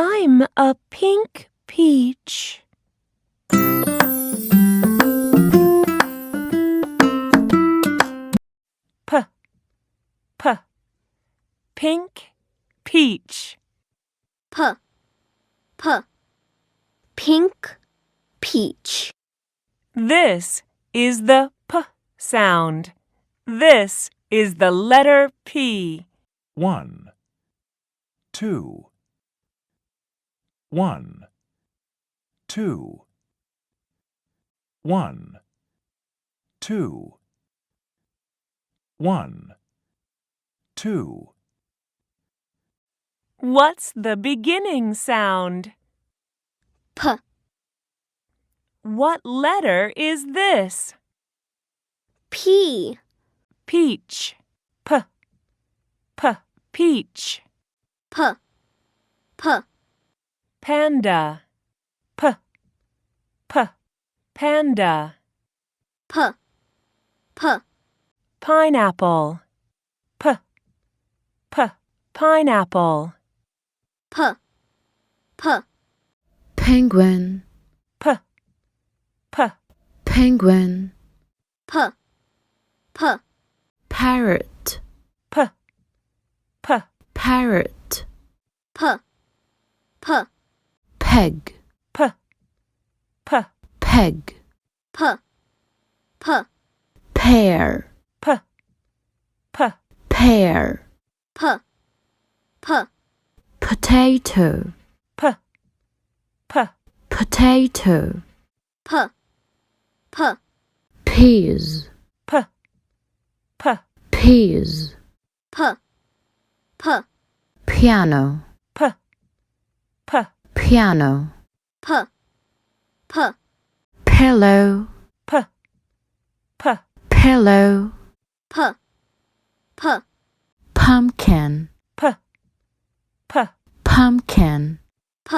I'm a pink peach. P, pink peach. P, pink peach. This is the P sound. This is the letter P. 1, 2, 1, 2, 1, 2, 1, 2. What's the beginning sound? P, What letter is this? P, Peach. P, peach. P, Panda. P, panda. P, Pineapple. P, pineapple. P, Penguin, P, penguin. P, Parrot, P, parrot. P, Peg, P, peg. P, Pear, P, pear. P, Potato, P, potato. P, Peas, P, peas. P, Piano, P, piano. P, Pillow, P, pillow. P, Pumpkin, P, pumpkin. P.